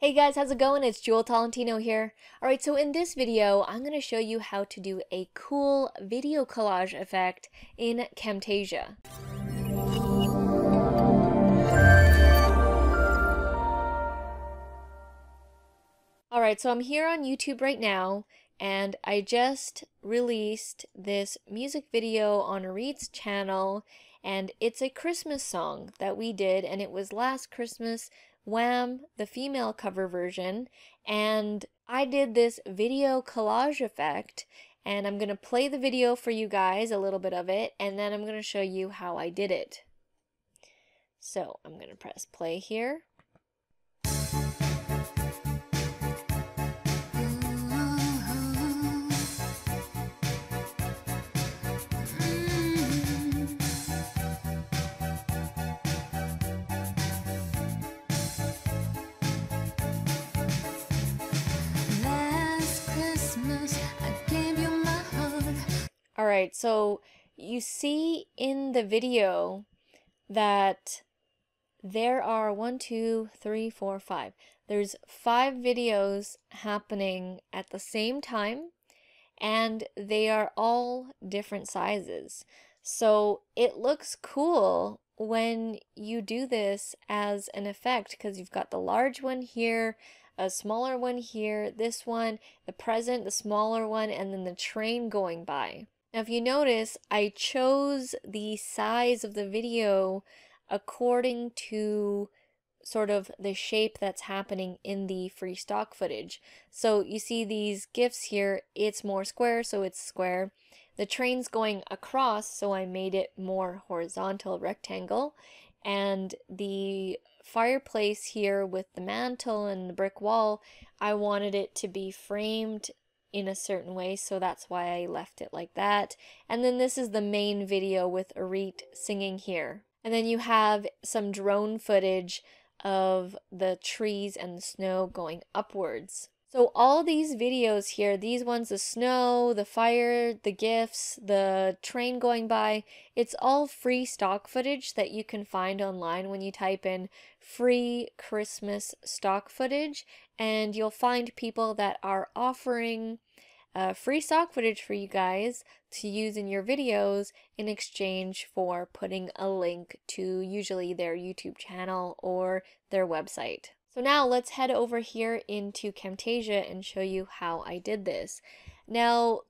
Hey guys, how's it going? It's Jewel Tolentino here. Alright, so in this video, I'm going to show you how to do a cool video collage effect in Camtasia. Alright, so I'm here on YouTube right now, and I just released this music video on Auret's channel, and it's a Christmas song that we did, and it was last Christmas. Wham, the female cover version, and I did this video collage effect, and I'm gonna play the video for you guys, a little bit of it, and then I'm gonna show you how I did it. So I'm gonna press play here. Alright, so you see in the video that there are 1, 2, 3, 4, 5. There's 5 videos happening at the same time, and they are all different sizes. So it looks cool when you do this as an effect because you've got the large one here, a smaller one here, this one, the present, the smaller one, and then the train going by. Now, if you notice, I chose the size of the video according to sort of the shape that's happening in the free stock footage. So you see these GIFs here, it's more square, so it's square. The train's going across, so I made it more horizontal rectangle. And the fireplace here with the mantle and the brick wall, I wanted it to be framed in a certain way, so that's why I left it like that. And then this is the main video with Auret singing here. And then you have some drone footage of the trees and the snow going upwards. So all these videos here, these ones, the snow, the fire, the GIFs, the train going by, it's all free stock footage that you can find online when you type in free Christmas stock footage, and you'll find people that are offering free stock footage for you guys to use in your videos in exchange for putting a link to usually their YouTube channel or their website. So now let's head over here into Camtasia and show you how I did this. Now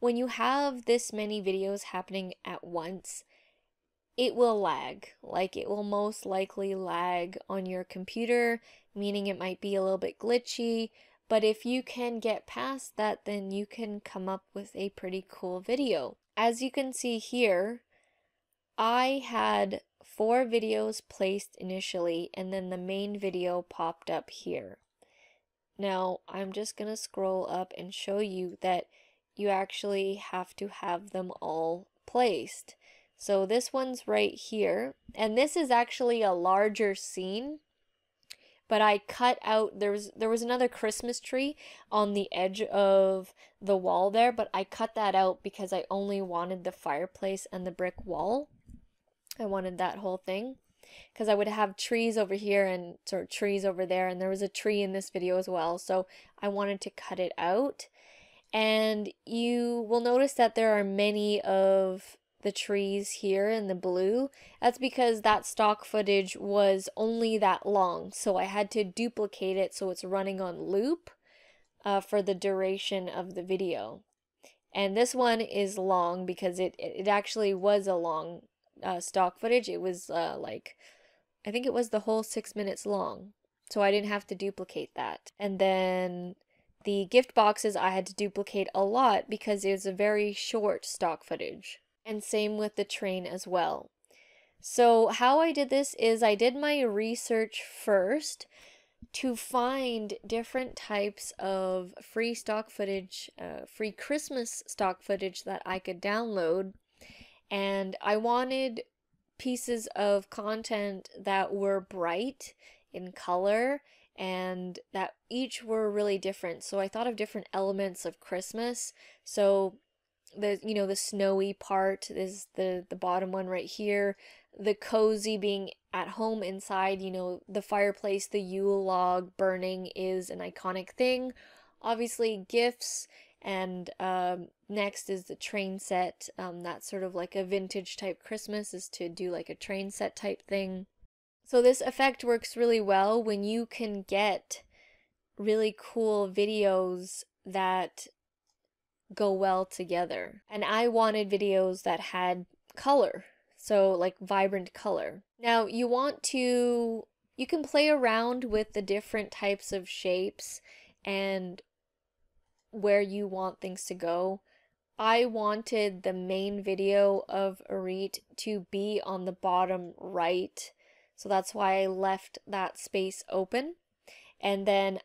when you have this many videos happening at once, it will lag. Like, it will most likely lag on your computer, meaning it might be a little bit glitchy. But if you can get past that, then you can come up with a pretty cool video. As you can see here, I had 4 videos placed initially, and then the main video popped up here. Now, I'm just going to scroll up and show you that you actually have to have them all placed. So this one's right here, and this is actually a larger scene, but I cut out, there was another Christmas tree on the edge of the wall there, but I cut that out because I only wanted the fireplace and the brick wall. I wanted that whole thing because I would have trees over here and sort of trees over there, and there was a tree in this video as well, so I wanted to cut it out. And you will notice that there are many of the trees here in the blue. That's because that stock footage was only that long, so I had to duplicate it so it's running on loop for the duration of the video. And this one is long because it actually was a long stock footage. It was like, I think it was the whole 6 minutes long, so I didn't have to duplicate that. And then the gift boxes I had to duplicate a lot because it was a very short stock footage. And same with the train as well. So how I did this is I did my research first to find different types of free stock footage, free Christmas stock footage that I could download. And I wanted pieces of content that were bright in color and that each were really different. So I thought of different elements of Christmas. So the snowy part is the bottom one right here. The cozy being at home inside, the fireplace, the Yule log burning is an iconic thing. Obviously gifts, and next is the train set. That's sort of like a vintage type Christmas, is to do like a train set type thing. So this effect works really well when you can get really cool videos that go well together. And I wanted videos that had color, so like vibrant color. Now you can play around with the different types of shapes and where you want things to go. I wanted the main video of Auret to be on the bottom right, so that's why I left that space open. And then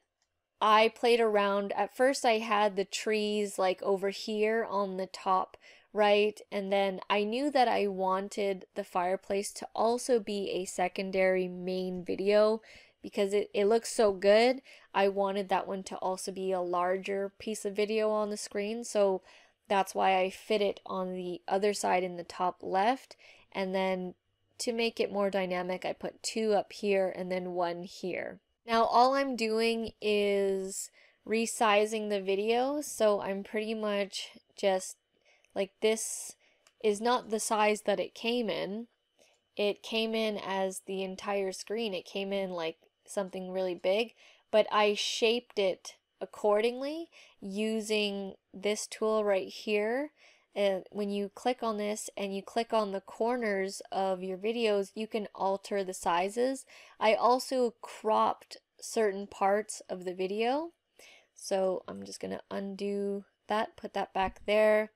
I played around. At first I had the trees like over here on the top right, and then I knew that I wanted the fireplace to also be a secondary main video because it looks so good. I wanted that one to also be a larger piece of video on the screen, so that's why I fit it on the other side in the top left. And then to make it more dynamic, I put 2 up here and then 1 here. Now all I'm doing is resizing the video, so I'm pretty much just like, this is not the size that it came in. It came in as the entire screen. It came in like something really big, but I shaped it accordingly using this tool right here. When you click on this and you click on the corners of your videos, you can alter the sizes. I also cropped certain parts of the video, so I'm just gonna undo that, put that back there,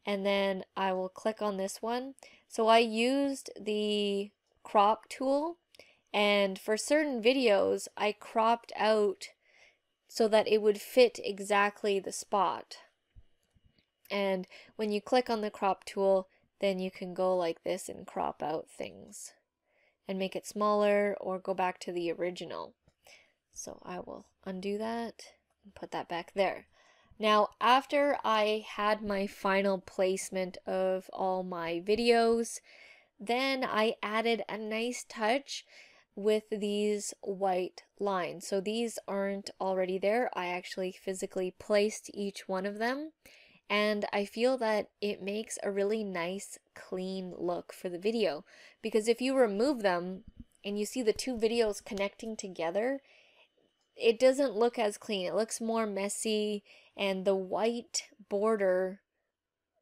and then I will click on this one. So I used the crop tool, and for certain videos I cropped out so that it would fit exactly the spot. And when you click on the crop tool, then you can go like this and crop out things and make it smaller or go back to the original. So I will undo that and put that back there. Now, after I had my final placement of all my videos, then I added a nice touch with these white lines. So these aren't already there. I actually physically placed each one of them. And I feel that it makes a really nice, clean look for the video. Because if you remove them and you see the 2 videos connecting together, it doesn't look as clean. It looks more messy, and the white border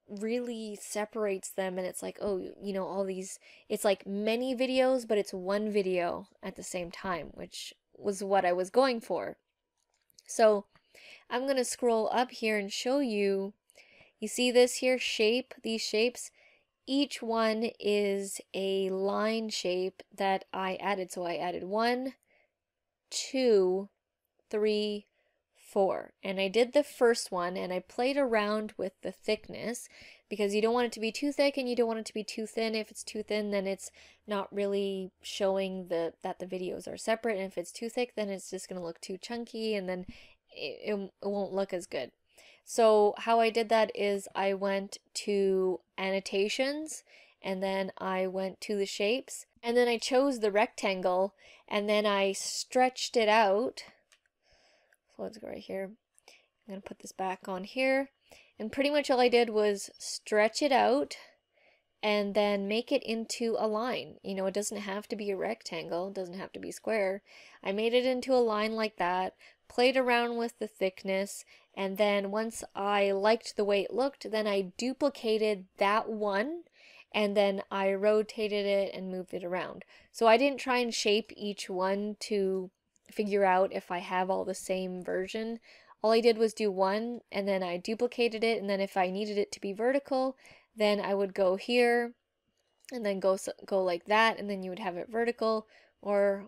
really separates them, and it's like, oh, all these, it's like many videos, but it's one video at the same time, which was what I was going for. So I'm going to scroll up here and show you. You see this here shape, these shapes, each one is a line shape that I added. So I added 1, 2, 3, 4. And I did the first one and I played around with the thickness because you don't want it to be too thick and you don't want it to be too thin. If it's too thin, then it's not really showing that the videos are separate. And if it's too thick, then it's just going to look too chunky and then it won't look as good. So how I did that is I went to annotations and then I went to the shapes and then I chose the rectangle and then I stretched it out. So let's go right here. I'm going to put this back on here. And pretty much all I did was stretch it out and then make it into a line. It doesn't have to be a rectangle. It doesn't have to be square. I made it into a line like that, played around with the thickness, and then once I liked the way it looked, then I duplicated that one and then I rotated it and moved it around. So I didn't try and shape each one to figure out if I have all the same version. All I did was do one and then I duplicated it, and then if I needed it to be vertical, then I would go here and then go like that, and then you would have it vertical or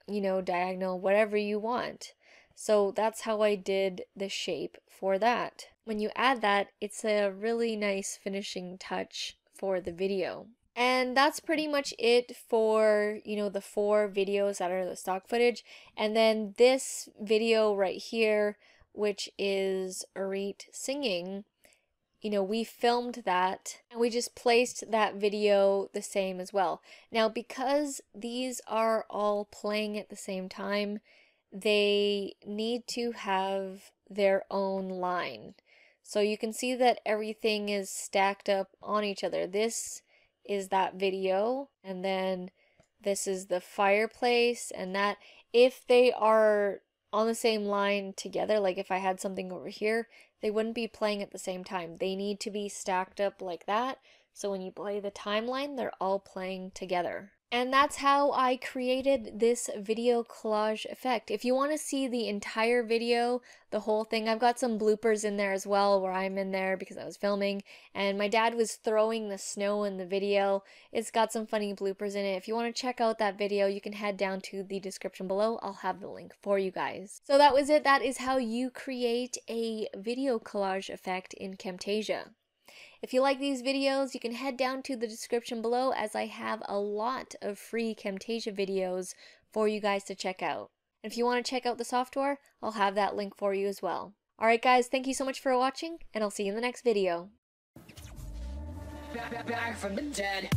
diagonal, whatever you want. So that's how I did the shape for that. When you add that, it's a really nice finishing touch for the video. And that's pretty much it for, the 4 videos that are the stock footage. And then this video right here, which is Auret singing, we filmed that and we just placed that video the same as well. Now, because these are all playing at the same time, they need to have their own line. So you can see that everything is stacked up on each other. This is that video, and then this is the fireplace, and that, if they are on the same line together, like if I had something over here, they wouldn't be playing at the same time. They need to be stacked up like that, so when you play the timeline, they're all playing together. And that's how I created this video collage effect. If you want to see the entire video, the whole thing, I've got some bloopers in there as well where I'm in there because I was filming and my dad was throwing the snow in the video. It's got some funny bloopers in it. If you want to check out that video, you can head down to the description below. I'll have the link for you guys. So that was it. That is how you create a video collage effect in Camtasia. If you like these videos, you can head down to the description below as I have a lot of free Camtasia videos for you guys to check out. And if you want to check out the software, I'll have that link for you as well. Alright guys, thank you so much for watching, and I'll see you in the next video. Back from the dead.